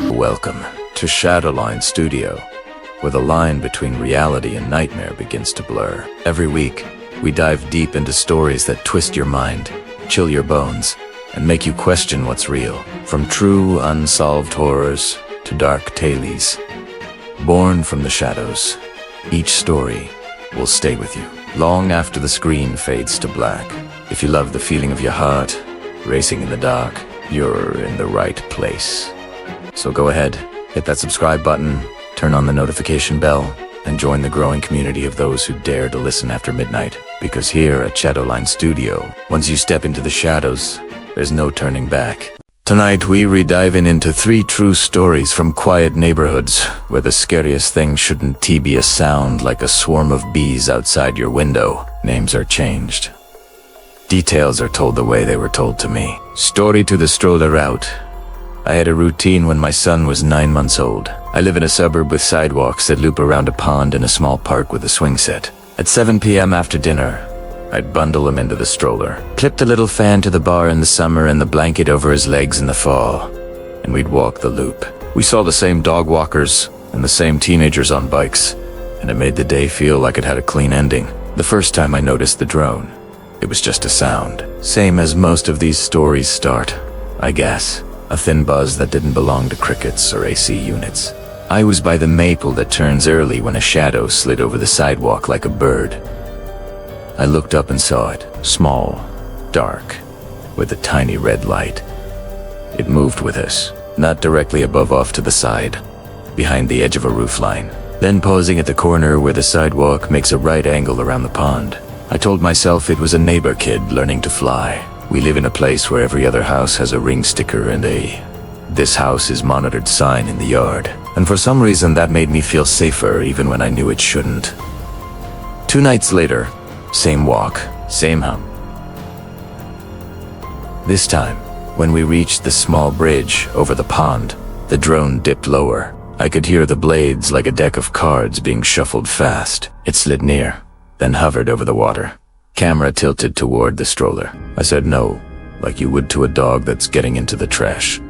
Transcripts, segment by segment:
Welcome to Shaowline Studio, where the line between reality and nightmare begins to blur. Every week, we dive deep into stories that twist your mind, chill your bones, and make you question what's real. From true, unsolved horrors to dark tales, born from the shadows, each story will stay with you long after the screen fades to black. If you love the feeling of your heart racing in the dark, you're in the right place. So go ahead, hit that subscribe button, turn on the notification bell, and join the growing community of those who dare to listen after midnight. Because here at Shaowline Studio, once you step into the shadows, there's no turning back. Tonight we re-diving into 3 true stories from quiet neighborhoods where the scariest thing shouldn't be a sound like a swarm of bees outside your window. Names are changed. Details are told the way they were told to me. Story to the stroller route. I had a routine when my son was 9 months old. I live in a suburb with sidewalks that loop around a pond and a small park with a swing set. At 7 p.m. after dinner, I'd bundle him into the stroller, clip the little fan to the bar in the summer and the blanket over his legs in the fall, and we'd walk the loop. We saw the same dog walkers and the same teenagers on bikes, and it made the day feel like it had a clean ending. The first time I noticed the drone, it was just a sound. Same as most of these stories start, I guess. A thin buzz that didn't belong to crickets or AC units. I was by the maple that turns early when a shadow slid over the sidewalk like a bird. I looked up and saw it, small, dark, with a tiny red light. It moved with us, not directly above off to the side, behind the edge of a roofline, then pausing at the corner where the sidewalk makes a right angle around the pond. I told myself it was a neighbor kid learning to fly. We live in a place where every other house has a ring sticker and a "this house is monitored" sign in the yard. And for some reason that made me feel safer even when I knew it shouldn't. 2 nights later, same walk, same hum. This time, when we reached the small bridge over the pond, the drone dipped lower. I could hear the blades like a deck of cards being shuffled fast. It slid near, then hovered over the water. Camera tilted toward the stroller. I said no, like you would to a dog that's getting into the trash.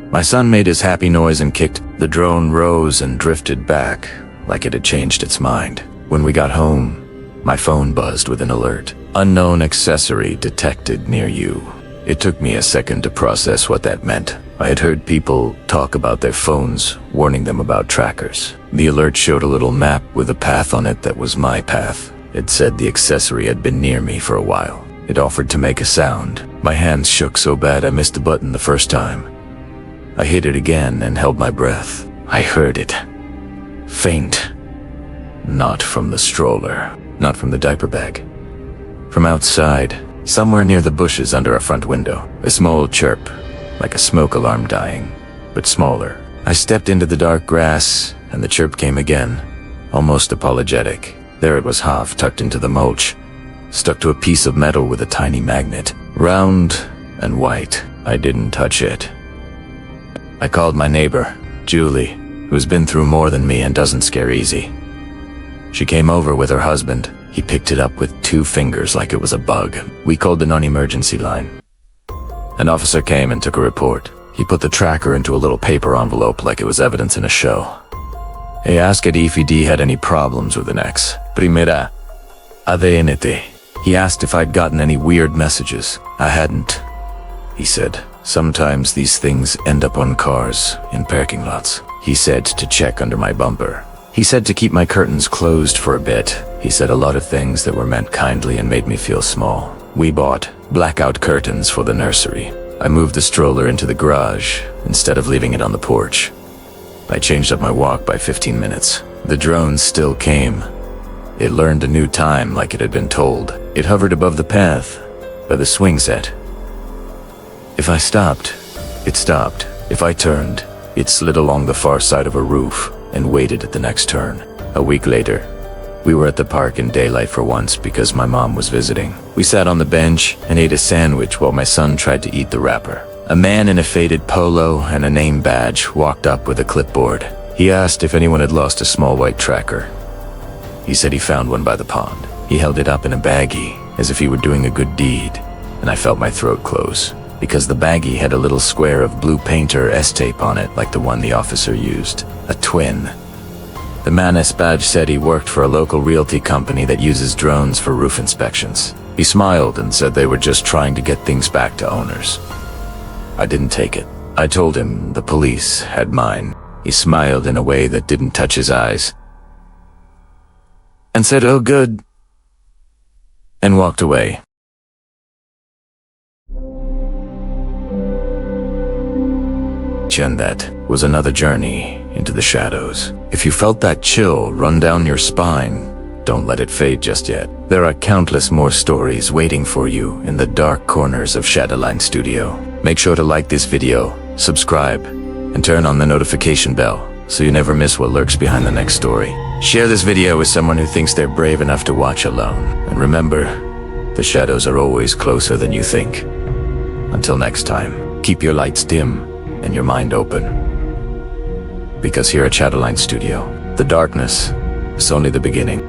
My son made his happy noise and kicked. The drone rose and drifted back, like it had changed its mind. When we got home, my phone buzzed with an alert. Unknown accessory detected near you. It took me a second to process what that meant. I had heard people talk about their phones, warning them about trackers. The alert showed a little map with a path on it that was my path. It said the accessory had been near me for a while. It offered to make a sound. My hands shook so bad I missed the button the first time. I hit it again and held my breath. I heard it. Faint. Not from the stroller. Not from the diaper bag. From outside, somewhere near the bushes under our front window. A small chirp, like a smoke alarm dying, but smaller. I stepped into the dark grass, and the chirp came again, almost apologetic. There it was, half tucked into the mulch, stuck to a piece of metal with a tiny magnet. Round and white. I didn't touch it. I called my neighbor, Julie, who's been through more than me and doesn't scare easy. She came over with her husband. He picked it up with 2 fingers like it was a bug. We called the non-emergency line. An officer came and took a report. He put the tracker into a little paper envelope like it was evidence in a show. He asked if he had any problems with an ex. Primera, adenete. He asked if I'd gotten any weird messages. I hadn't. He said, sometimes these things end up on cars, in parking lots. He said to check under my bumper. He said to keep my curtains closed for a bit. He said a lot of things that were meant kindly and made me feel small. We bought blackout curtains for the nursery. I moved the stroller into the garage instead of leaving it on the porch. I changed up my walk by 15 minutes. The drone still came. It learned a new time like it had been told. It hovered above the path by the swing set. If I stopped, it stopped. If I turned, it slid along the far side of a roof and waited at the next turn. A week later, we were at the park in daylight for once because my mom was visiting. We sat on the bench and ate a sandwich while my son tried to eat the wrapper. A man in a faded polo and a name badge walked up with a clipboard. He asked if anyone had lost a small white tracker. He said he found one by the pond. He held it up in a baggie, as if he were doing a good deed, and I felt my throat close. because the baggie had a little square of blue painter S-tape on it like the one the officer used. A twin. The man S badge said he worked for a local realty company that uses drones for roof inspections. He smiled and said they were just trying to get things back to owners. I didn't take it. I told him the police had mine. He smiled in a way that didn't touch his eyes and said, "Oh, good," and walked away. And that was another journey into the shadows. If you felt that chill run down your spine, don't let it fade just yet. There are countless more stories waiting for you in the dark corners of Shaowline Studio. Make sure to like this video, subscribe, and turn on the notification bell so you never miss what lurks behind the next story. Share this video with someone who thinks they're brave enough to watch alone. And remember, the shadows are always closer than you think. Until next time, keep your lights dim and your mind open. Because here at Shaowline Studio, the darkness is only the beginning.